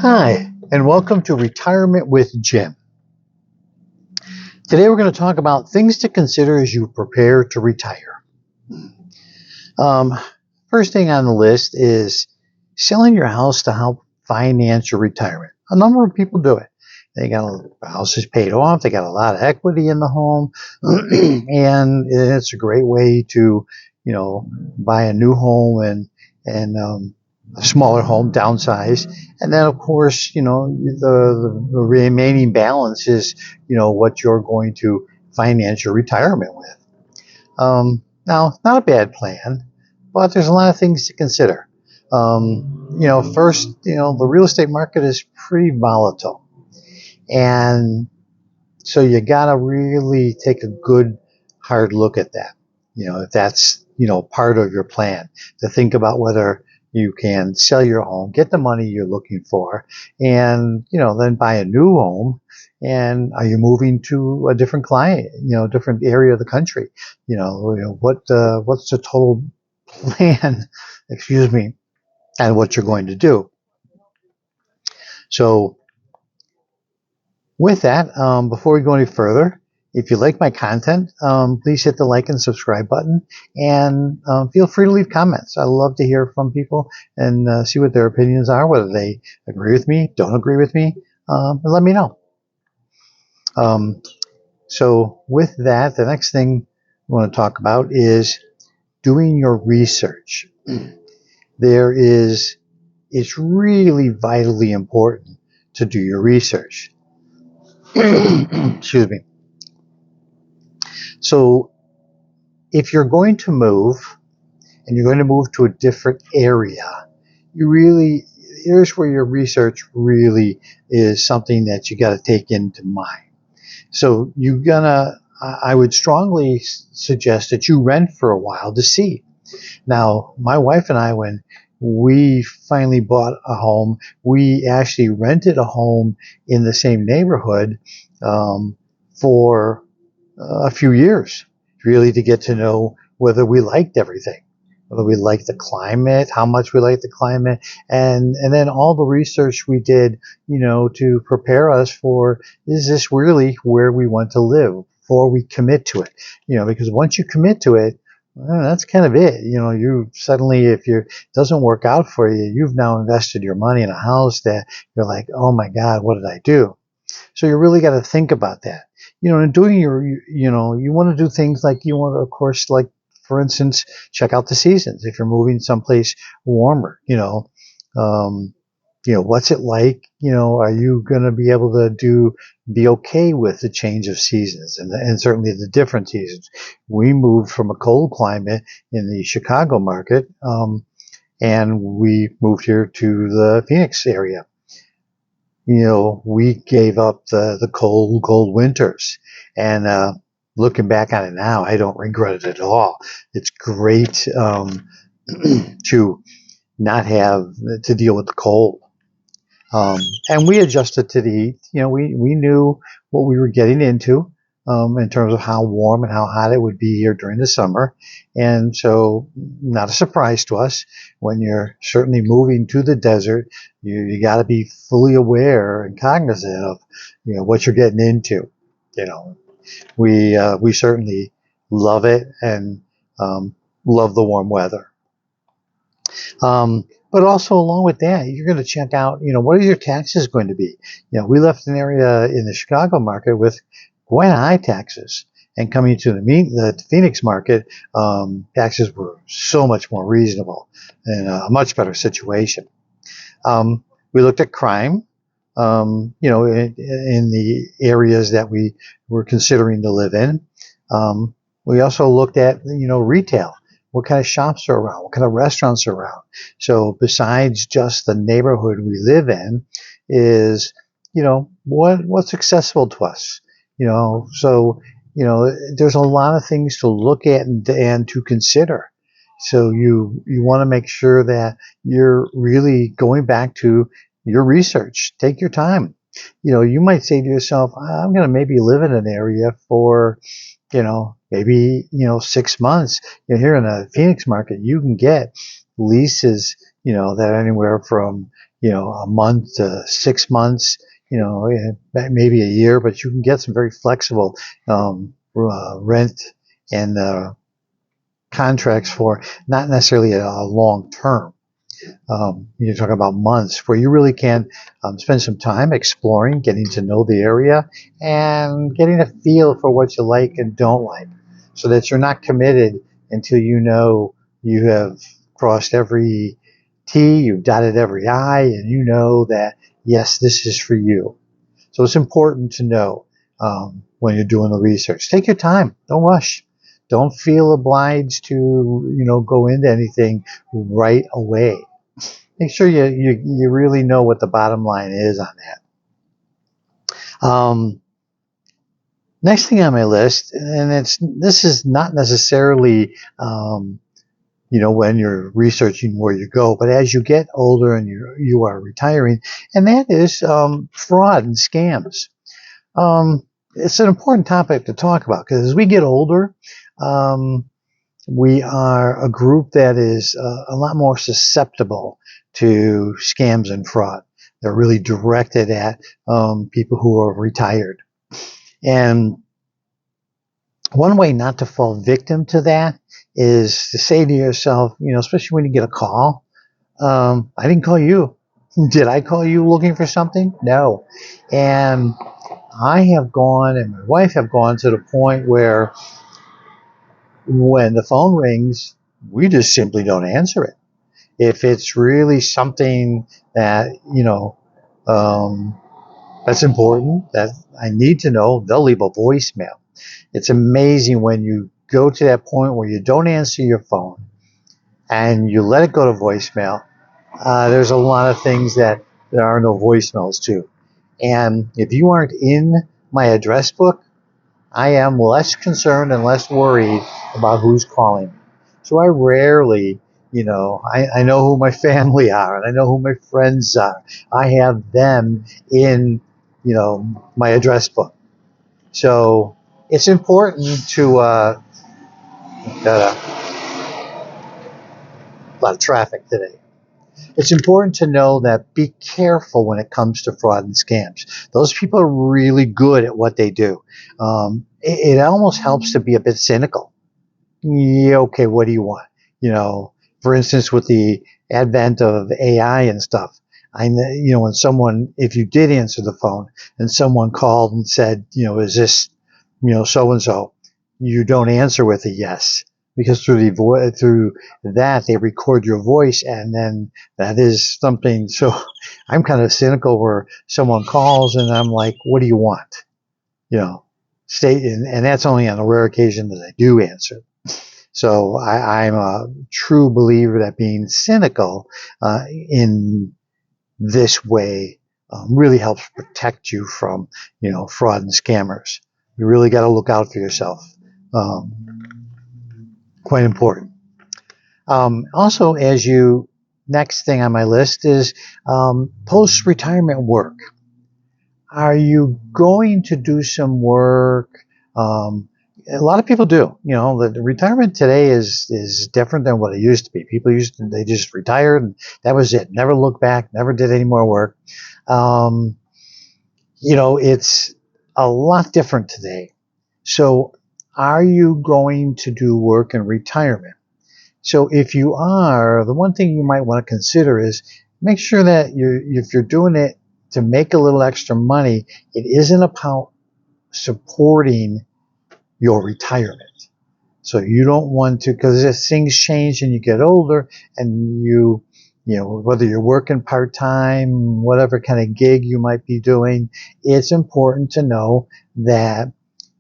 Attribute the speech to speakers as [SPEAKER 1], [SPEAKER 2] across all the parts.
[SPEAKER 1] Hi, and welcome to Retirement with Jim. Today we're going to talk about things to consider as you prepare to retire. Um, First thing on the list is selling your house to help finance your retirement. A number of people do it. They got the house is paid off, they got a lot of equity in the home, and it's a great way to, buy a new home and a smaller home, downsize, and then of course, the remaining balance is, what you're going to finance your retirement with. Now, not a bad plan, but there's a lot of things to consider. First, the real estate market is pretty volatile, and so you gotta really take a good hard look at that. If that's, part of your plan, to think about whether you can sell your home, get the money you're looking for, and, then buy a new home. And are you moving to a different client, different area of the country? What's the total plan, excuse me, and what you're going to do. So with that, before we go any further, if you like my content, please hit the like and subscribe button, and feel free to leave comments. I love to hear from people and see what their opinions are, whether they agree with me, don't agree with me, and let me know. So with that, the next thing I want to talk about is doing your research. It's really vitally important to do your research. Excuse me. So if you're going to move and you're going to move to a different area, here's where your research really is something that you got to take into mind. So I would strongly suggest that you rent for a while to see. Now, my wife and I, when we finally bought a home, we actually rented a home in the same neighborhood for a few years, really to get to know whether we liked everything, whether we liked the climate, how much we liked the climate, and then all the research we did, to prepare us for, is this really where we want to live before we commit to it? Because once you commit to it, well, that's kind of it. You suddenly, if it doesn't work out for you, you've now invested your money in a house that you're like, oh my God, what did I do? So you really got to think about that. And doing you want to do things like you want to, of course, like, for instance, check out the seasons. If you're moving someplace warmer, what's it like? Are you going to be able to be okay with the change of seasons and certainly the different seasons? We moved from a cold climate in the Chicago market, and we moved here to the Phoenix area. We gave up the cold winters, and looking back on it now, I don't regret it at all. It's great to not have to deal with the cold. And we adjusted to the heat. We knew what we were getting into in terms of how warm and how hot it would be here during the summer. And so, not a surprise to us. When you're certainly moving to the desert, you got to be fully aware and cognizant of, what you're getting into. We certainly love it and love the warm weather. But also along with that, you're going to check out, what are your taxes going to be? We left an area in the Chicago market with quite high taxes, and coming to the Phoenix market, taxes were so much more reasonable and a much better situation. We looked at crime, in the areas that we were considering to live in. We also looked at, retail. What kind of shops are around? What kind of restaurants are around? So besides just the neighborhood we live in, is, what's accessible to us? So, there's a lot of things to look at and to consider. So you want to make sure that you're really going back to your research. Take your time. You might say to yourself, I'm going to maybe live in an area for, maybe, 6 months. Here in the Phoenix market, you can get leases, that are anywhere from, a month to 6 months, maybe a year, but you can get some very flexible rent and contracts for not necessarily a long term. You're talking about months where you really can spend some time exploring, getting to know the area, and getting a feel for what you like and don't like, so that you're not committed until you know you have crossed every T, you've dotted every I, and you know that, yes, this is for you. So it's important to know when you're doing the research. Take your time. Don't rush. Don't feel obliged to, go into anything right away. Make sure you really know what the bottom line is on that. Next thing on my list, and this is not necessarily when you're researching where you go, but as you get older and you are retiring, and that is fraud and scams. It's an important topic to talk about because as we get older, we are a group that is a lot more susceptible to scams and fraud. They're really directed at people who are retired. And one way not to fall victim to that is to say to yourself, especially when you get a call, I didn't call you. Did I call you looking for something? No. And I have gone, and my wife have gone to the point where when the phone rings, we just simply don't answer it. If it's really something that, that's important, that I need to know, they'll leave a voicemail. It's amazing when you go to that point where you don't answer your phone and you let it go to voicemail. There's a lot of things that there are no voicemails to. And if you aren't in my address book, I am less concerned and less worried about who's calling me. So I rarely, I know who my family are and I know who my friends are. I have them in, my address book. So it's important to, got a lot of traffic today. It's important to know that be careful when it comes to fraud and scams. Those people are really good at what they do. It almost helps to be a bit cynical. Yeah, okay, what do you want? For instance, with the advent of AI and stuff, if you did answer the phone and someone called and said, is this, so and so, you don't answer with a yes, because through that they record your voice, and then that is something. So I'm kind of cynical where someone calls and I'm like, what do you want? State, and that's only on a rare occasion that I do answer. So I'm a true believer that being cynical in this way really helps protect you from, fraud and scammers. You really got to look out for yourself. Quite important. Also, next thing on my list is post-retirement work. Are you going to do some work? A lot of people do. The retirement today is different than what it used to be. People they just retired and that was it. Never looked back, never did any more work. It's a lot different today. So are you going to do work in retirement? So if you are, the one thing you might want to consider is make sure that if you're doing it to make a little extra money, it isn't about supporting your retirement. So you don't want to, because as things change and you get older and whether you're working part-time, whatever kind of gig you might be doing, it's important to know that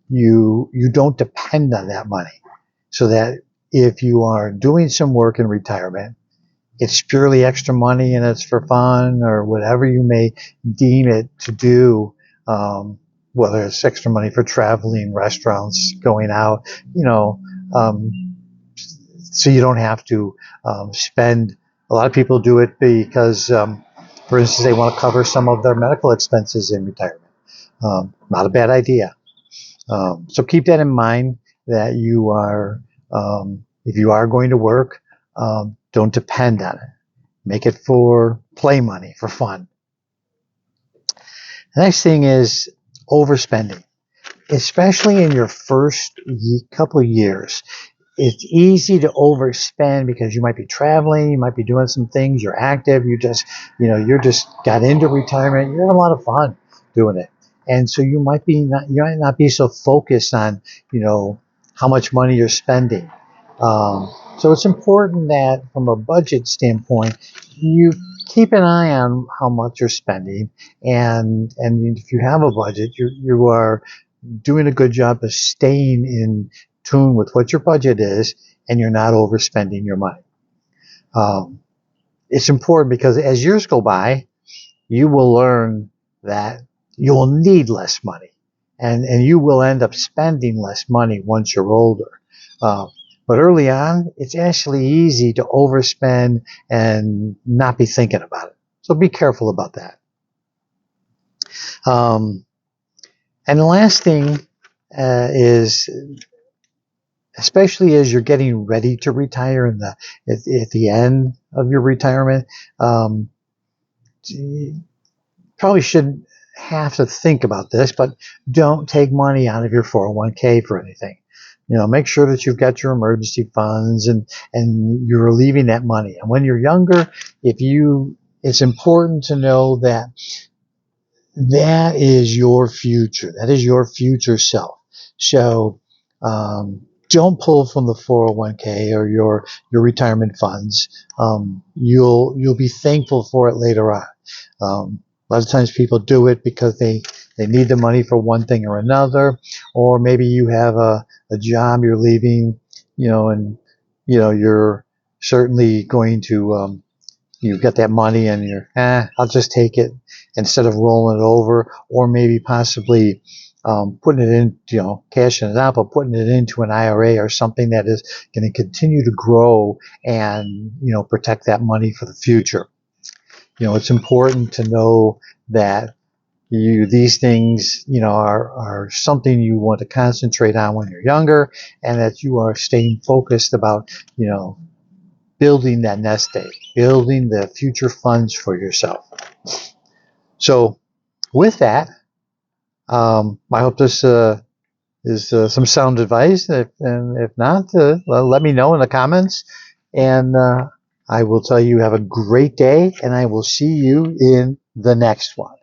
[SPEAKER 1] you don't depend on that money. So that if you are doing some work in retirement, it's purely extra money and it's for fun or whatever you may deem it to do, whether it's extra money for traveling, restaurants, going out, so you don't have to spend. A lot of people do it because, for instance, they want to cover some of their medical expenses in retirement. Not a bad idea. So keep that in mind that you are, if you are going to work, don't depend on it. Make it for play money, for fun. The next thing is overspending, especially in your first couple of years. It's easy to overspend because you might be traveling, you might be doing some things, you're active, you're just got into retirement, you're having a lot of fun doing it. And so you might not be so focused on, how much money you're spending. So it's important that from a budget standpoint, you keep an eye on how much you're spending, and if you have a budget, you are doing a good job of staying in tune with what your budget is, and you're not overspending your money. It's important because as years go by, you will learn that you will need less money, and you will end up spending less money once you're older. But early on, it's actually easy to overspend and not be thinking about it. So be careful about that. And the last thing is, especially as you're getting ready to retire at the end of your retirement, you probably shouldn't have to think about this, but don't take money out of your 401k for anything. Make sure that you've got your emergency funds and you're leaving that money. And when you're younger, it's important to know that is your future. That is your future self. So, don't pull from the 401k or your retirement funds. You'll be thankful for it later on. A lot of times people do it because they need the money for one thing or another, or maybe you have a job you're leaving, and you're certainly going to you've got that money and I'll just take it instead of rolling it over, or maybe possibly putting it in, cashing it out, but putting it into an IRA or something that is going to continue to grow and, protect that money for the future. It's important to know that these things, are something you want to concentrate on when you're younger, and that you are staying focused about, building that nest egg, building the future funds for yourself. So with that, I hope this is some sound advice. And if not, let me know in the comments. And I will tell you have a great day, and I will see you in the next one.